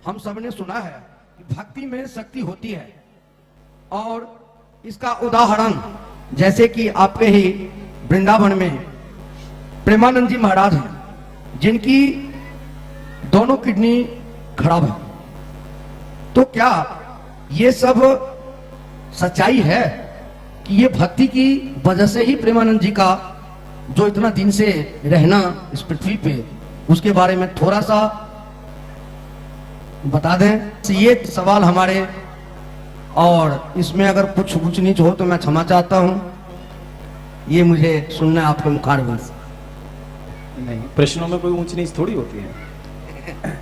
हम सबने सुना है कि भक्ति में शक्ति होती है, और इसका उदाहरण जैसे कि आपके ही वृंदावन में प्रेमानंद जी महाराज हैं, जिनकी दोनों किडनी खराब है। तो क्या ये सब सच्चाई है कि ये भक्ति की वजह से ही प्रेमानंद जी का जो इतना दिन से रहना इस पृथ्वी पे, उसके बारे में थोड़ा सा बता दें। ये सवाल हमारे, और इसमें अगर कुछ ऊंच नीच हो तो मैं क्षमा चाहता हूं, ये मुझे सुनना है आपके मुखारबिन से। नहीं, प्रश्नों में कोई ऊंच नीच थोड़ी होती है।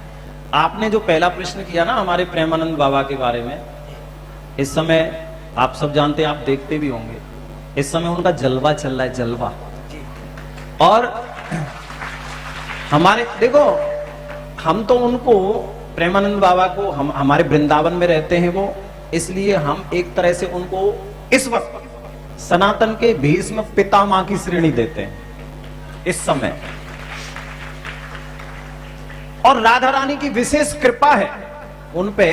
आपने जो पहला प्रश्न किया ना हमारे प्रेमानंद बाबा के बारे में, इस समय आप सब जानते हैं, आप देखते भी होंगे, इस समय उनका जलवा चल रहा है, जलवा। और हमारे देखो, हम तो उनको प्रेमानंद बाबा को हम हमारे वृंदावन में रहते हैं वो, इसलिए हम एक तरह से उनको इस वक्त सनातन के भीष्म पितामह की श्रेणी देते हैं इस समय। और राधा रानी की विशेष कृपा है उन पे।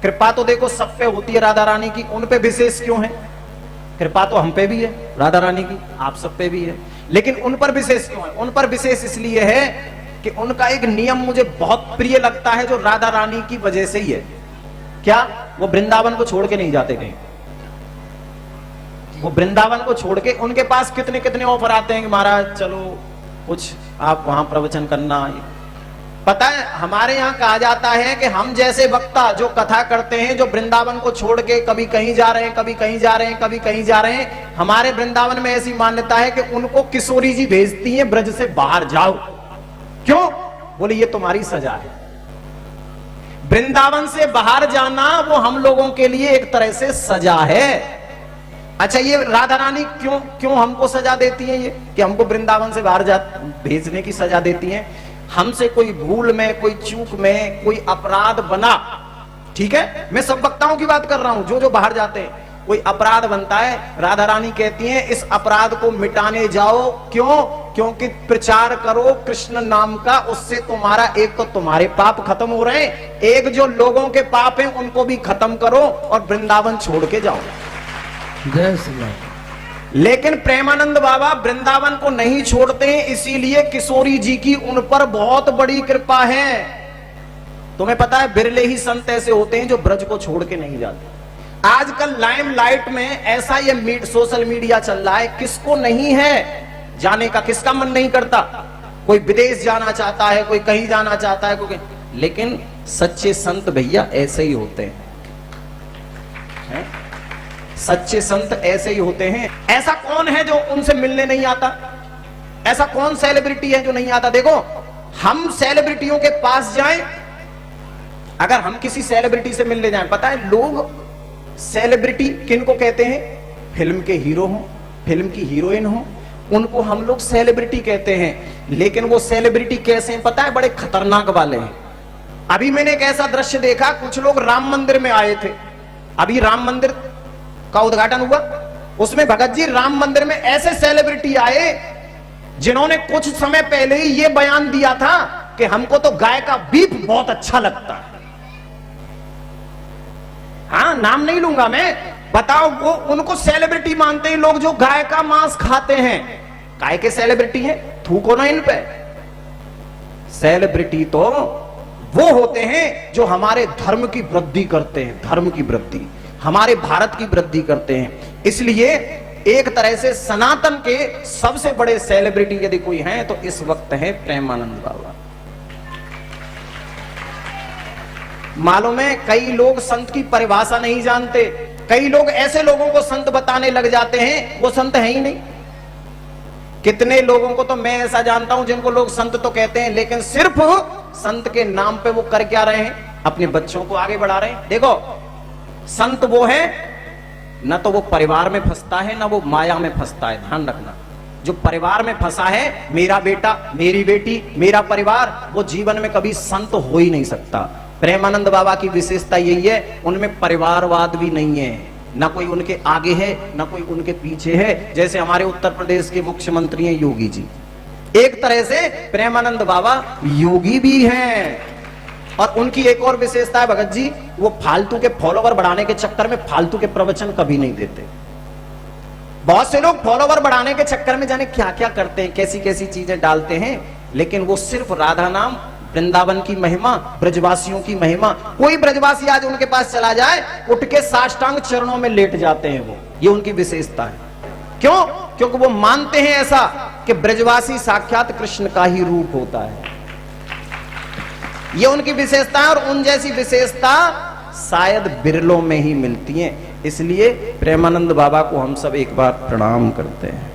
कृपा तो देखो सब पे होती है राधा रानी की, उन पे विशेष क्यों है? कृपा तो हम पे भी है राधा रानी की, आप सब पे भी है, लेकिन उन पर विशेष क्यों है? उन पर विशेष इसलिए है कि उनका एक नियम मुझे बहुत प्रिय लगता है, जो राधा रानी की वजह से ही है। क्या? वो वृंदावन को छोड़ के नहीं जाते कहीं। वो वृंदावन को छोड़ के, उनके पास कितने कितने ऑफर आते हैं कि महाराज चलो कुछ आप वहां प्रवचन करना। पता है, हमारे यहाँ कहा जाता है कि हम जैसे वक्ता जो कथा करते हैं, जो वृंदावन को छोड़ के कभी कहीं जा रहे हैं, कभी कहीं जा रहे हैं, कभी कहीं जा रहे हैं, हमारे वृंदावन में ऐसी मान्यता है कि उनको किशोरी जी भेजती हैं, ब्रज से बाहर जाओ। क्यों? बोले ये तुम्हारी सजा है। वृंदावन से बाहर जाना वो हम लोगों के लिए एक तरह से सजा है। अच्छा, ये राधा रानी क्यों क्यों हमको सजा देती है? ये कि हमको वृंदावन से बाहर भेजने की सजा देती है। हमसे कोई भूल में, कोई चूक में, कोई अपराध बना, ठीक है, मैं सब वक्ताओं की बात कर रहा हूं, जो जो बाहर जाते हैं, कोई अपराध बनता है, राधा रानी कहती हैं इस अपराध को मिटाने जाओ। क्यों? क्योंकि प्रचार करो कृष्ण नाम का, उससे तुम्हारा एक तो तुम्हारे पाप खत्म हो रहे हैं, एक जो लोगों के पाप हैं उनको भी खत्म करो और वृंदावन छोड़ के जाओ। जय श्री राम। लेकिन प्रेमानंद बाबा वृंदावन को नहीं छोड़ते हैं, इसीलिए किशोरी जी की उन पर बहुत बड़ी कृपा है। तुम्हें पता है, बिरले ही संत ऐसे होते हैं जो ब्रज को छोड़ के नहीं जाते। आजकल लाइमलाइट में ऐसा ये सोशल मीडिया चल रहा है, किसको नहीं है जाने का, किसका मन नहीं करता? कोई विदेश जाना चाहता है, कोई कहीं जाना चाहता है, कोई, लेकिन सच्चे संत भैया ऐसे ही होते हैं। सच्चे संत ऐसे ही होते हैं। ऐसा कौन है जो उनसे मिलने नहीं आता? ऐसा कौन सेलिब्रिटी है जो नहीं आता? देखो, हम सेलिब्रिटियों के पास जाएं, अगर हम किसी सेलिब्रिटी से मिलने जाएं, पता है लोग सेलिब्रिटी किनको कहते हैं? फिल्म के हीरो हो, फिल्म की हीरोइन हो, उनको हम लोग सेलिब्रिटी कहते हैं। लेकिन वो सेलिब्रिटी कैसे हैं पता है? बड़े खतरनाक वाले हैं। अभी मैंने एक ऐसा दृश्य देखा, कुछ लोग राम मंदिर में आए थे, अभी राम मंदिर का उद्घाटन हुआ, उसमें भगत जी राम मंदिर में ऐसे सेलिब्रिटी आए जिन्होंने कुछ समय पहले ही यह बयान दिया था कि हमको तो गाय का बीफ बहुत अच्छा लगता है। हाँ, नाम नहीं लूंगा मैं, बताओ, वो उनको सेलिब्रिटी मानते हैं लोग जो गाय का मांस खाते हैं। गाय के सेलिब्रिटी हैं? थूको ना इन पे। सेलिब्रिटी तो वो होते हैं जो हमारे धर्म की वृद्धि करते हैं, धर्म की वृद्धि, हमारे भारत की वृद्धि करते हैं। इसलिए एक तरह से सनातन के सबसे बड़े सेलिब्रिटी यदि कोई हैं तो इस वक्त है प्रेमानंद बाबा। मालूम है, कई लोग संत की परिभाषा नहीं जानते, कई लोग ऐसे लोगों को संत बताने लग जाते हैं, वो संत है ही नहीं। कितने लोगों को तो मैं ऐसा जानता हूं जिनको लोग संत तो कहते हैं, लेकिन सिर्फ संत के नाम पे वो कर क्या रहे हैं? अपने बच्चों को आगे बढ़ा रहे हैं। देखो, संत वो है ना तो वो परिवार में फंसता है ना वो माया में फंसता है। ध्यान रखना, जो परिवार में फंसा है, मेरा बेटा, मेरी बेटी, मेरा परिवार, वो जीवन में कभी संत हो ही नहीं सकता। प्रेमानंद बाबा की विशेषता यही है, उनमें परिवारवाद भी नहीं है, ना कोई उनके आगे है ना कोई उनके पीछे है। जैसे हमारे उत्तर प्रदेश के मुख्यमंत्री हैं योगी जी, एक तरह से प्रेमानंद बाबा योगी भी हैं। और उनकी एक और विशेषता है भगत जी, वो फालतू के फॉलोवर बढ़ाने के चक्कर में फालतू के प्रवचन कभी नहीं देते। बहुत से लोग फॉलोवर बढ़ाने के चक्कर में जाने क्या क्या करते हैं, कैसी कैसी चीजें डालते हैं, लेकिन वो सिर्फ राधा नाम, वृंदावन की महिमा, ब्रजवासियों की महिमा। कोई ब्रजवासी आज उनके पास चला जाए, उठ के साष्टांग चरणों में लेट जाते हैं वो, ये उनकी विशेषता है। क्यों? क्योंकि वो मानते हैं ऐसा कि ब्रजवासी साक्षात कृष्ण का ही रूप होता है। ये उनकी विशेषता है, और उन जैसी विशेषता शायद बिरलों में ही मिलती है। इसलिए प्रेमानंद बाबा को हम सब एक बार प्रणाम करते हैं।